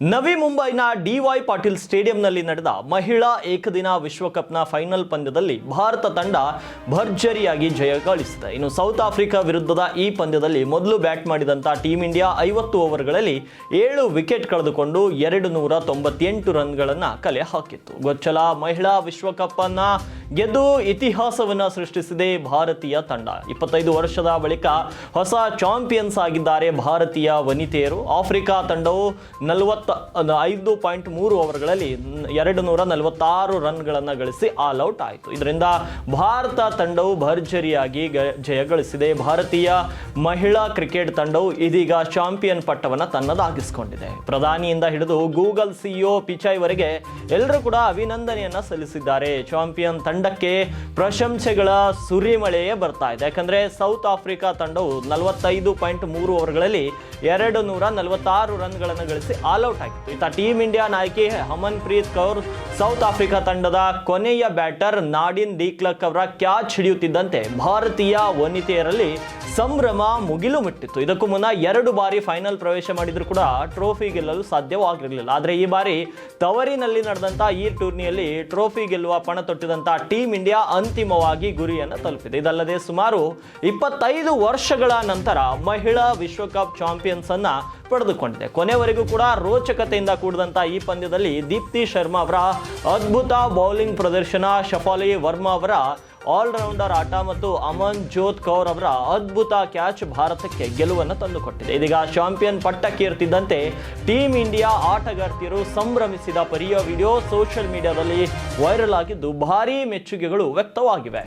ನವಿ ಮುಂಬೈನ ಡಿವೈ ಪಾಟೀಲ್ ಸ್ಟೇಡಿಯಂನಲ್ಲಿ ನಡೆದ ಮಹಿಳಾ ಏಕದಿನ ವಿಶ್ವಕಪ್ನ ಫೈನಲ್ ಪಂದ್ಯದಲ್ಲಿ ಭಾರತ ತಂಡ ಭರ್ಜರಿಯಾಗಿ ಜಯ ಗಳಿಸಿದೆ. ಇನ್ನು ಸೌತ್ ಆಫ್ರಿಕಾ ವಿರುದ್ಧದ ಈ ಪಂದ್ಯದಲ್ಲಿ ಮೊದಲು ಬ್ಯಾಟ್ ಮಾಡಿದಂಥ ಟೀಂ ಇಂಡಿಯಾ 50 ಓವರ್ಗಳಲ್ಲಿ 7 ವಿಕೆಟ್ ಕಳೆದುಕೊಂಡು 298 ರನ್ಗಳನ್ನು ಕಲೆ ಹಾಕಿತ್ತು. ಗೊಚ್ಚಲ ಮಹಿಳಾ ವಿಶ್ವಕಪ್ ಅನ್ನ ಗೆದ್ದು ಇತಿಹಾಸವನ್ನು ಸೃಷ್ಟಿಸಿದೆ ಭಾರತೀಯ ತಂಡ. 25 ವರ್ಷದ ಬಳಿಕ ಹೊಸ ಚಾಂಪಿಯನ್ಸ್ ಆಗಿದ್ದಾರೆ ಭಾರತೀಯ ವನಿತೆಯರು. ಆಫ್ರಿಕಾ ತಂಡವು 45.3 ಓವರ್ಗಳಲ್ಲಿ 246 ರನ್ಗಳನ್ನು ಗಳಿಸಿ ಆಲ್ ಔಟ್ ಆಯಿತು. ಇದರಿಂದ ಭಾರತ ತಂಡವು ಭರ್ಜರಿಯಾಗಿ ಜಯ ಗಳಿಸಿದೆ. ಭಾರತೀಯ ಮಹಿಳಾ ಕ್ರಿಕೆಟ್ ತಂಡವು ಇದೀಗ ಚಾಂಪಿಯನ್ ಪಟ್ಟವನ್ನು ತನ್ನದಾಗಿಸಿಕೊಂಡಿದೆ. ಪ್ರಧಾನಿಯಿಂದ ಹಿಡಿದು ಗೂಗಲ್ ಸಿಇಒ ಪಿಚಾಯ್ವರೆಗೆ ಎಲ್ಲರೂ ಕೂಡ ಅಭಿನಂದನೆಯನ್ನ ಸಲ್ಲಿಸಿದ್ದಾರೆ. ಚಾಂಪಿಯನ್ ತಂಡಕ್ಕೆ ಪ್ರಶಂಸೆಗಳ ಸುರಿಮಳೆಯೇ ಬರ್ತಾ ಇದೆ. ಯಾಕಂದ್ರೆ ಸೌತ್ ಆಫ್ರಿಕಾ ತಂಡವು 45.3 ಓವರ್ಗಳಲ್ಲಿ 246 ರನ್ಗಳನ್ನು ಗಳಿಸಿ ಆಲ್ ಔಟ್ ಆಗಿತ್ತು. ಇತ್ತ ಟೀಮ್ ಇಂಡಿಯಾ ನಾಯಕಿ ಹಮನ್ ಪ್ರೀತ್ ಕೌರ್ ಸೌತ್ ಆಫ್ರಿಕಾ ತಂಡದ ಕೊನೆಯ ಬ್ಯಾಟರ್ ನಾಡಿನ್ ಡಿಕ್ಲರ್ಕ್ ಅವರ ಕ್ಯಾಚ್ ಹಿಡಿಯುತ್ತಿದ್ದಂತೆ ಭಾರತೀಯ ವನಿತೆಯರಲ್ಲಿ ಸಂಭ್ರಮ ಮುಗಿಲು ಮುಟ್ಟಿತ್ತು. ಇದಕ್ಕೂ ಮುನ್ನ 2 ಬಾರಿ ಫೈನಲ್ ಪ್ರವೇಶ ಮಾಡಿದ್ರು ಕೂಡ ಟ್ರೋಫಿ ಗೆಲ್ಲಲು ಸಾಧ್ಯವಾಗಿರಲಿಲ್ಲ. ಆದರೆ ಈ ಬಾರಿ ತವರಿನಲ್ಲಿ ನಡೆದಂತ ಈ ಟೂರ್ನಿಯಲ್ಲಿ ಟ್ರೋಫಿ ಗೆಲ್ಲುವ ಪಣ ತೊಟ್ಟಿದಂತ ಟೀಮ್ ಇಂಡಿಯಾ ಅಂತಿಮವಾಗಿ ಗುರಿಯನ್ನು ತಲುಪಿದೆ. ಇದಲ್ಲದೆ ಸುಮಾರು 25 ವರ್ಷಗಳ ನಂತರ ಮಹಿಳಾ ವಿಶ್ವಕಪ್ ಚಾಂಪಿಯನ್ಸ್ ಅನ್ನ ಪಡೆದುಕೊಂಡಿದೆ. ಕೊನೆವರೆಗೂ ಕೂಡ ರೋಚಕತೆಯಿಂದ ಕೂಡಿದಂತ ಈ ಪಂದ್ಯದಲ್ಲಿ ದೀಪ್ತಿ ಶರ್ಮಾ ಅವರ ಅದ್ಭುತ ಬೌಲಿಂಗ್ ಪ್ರದರ್ಶನ, ಶಫಾಲಿ ವರ್ಮಾ ಅವರ ಆಲ್ರೌಂಡರ್ ಆಟ ಮತ್ತು ಅಮನ್ ಜೋತ್ ಕೌರ್ ಅವರ ಅದ್ಭುತ ಕ್ಯಾಚ್ ಭಾರತಕ್ಕೆ ಗೆಲುವನ್ನು ತಂದುಕೊಟ್ಟಿದೆ. ಇದೀಗ ಚಾಂಪಿಯನ್ ಪಟ್ಟಕ್ಕೇರ್ತಿದ್ದಂತೆ ಟೀಮ್ ಇಂಡಿಯಾ ಆಟಗಾರ್ತಿಯರು ಸಂಭ್ರಮಿಸಿದ ಪರಿಯ ವಿಡಿಯೋ ಸೋಷಿಯಲ್ ಮೀಡಿಯಾದಲ್ಲಿ ವೈರಲ್ ಆಗಿದ್ದು ಭಾರೀ ಮೆಚ್ಚುಗೆಗಳು ವ್ಯಕ್ತವಾಗಿವೆ.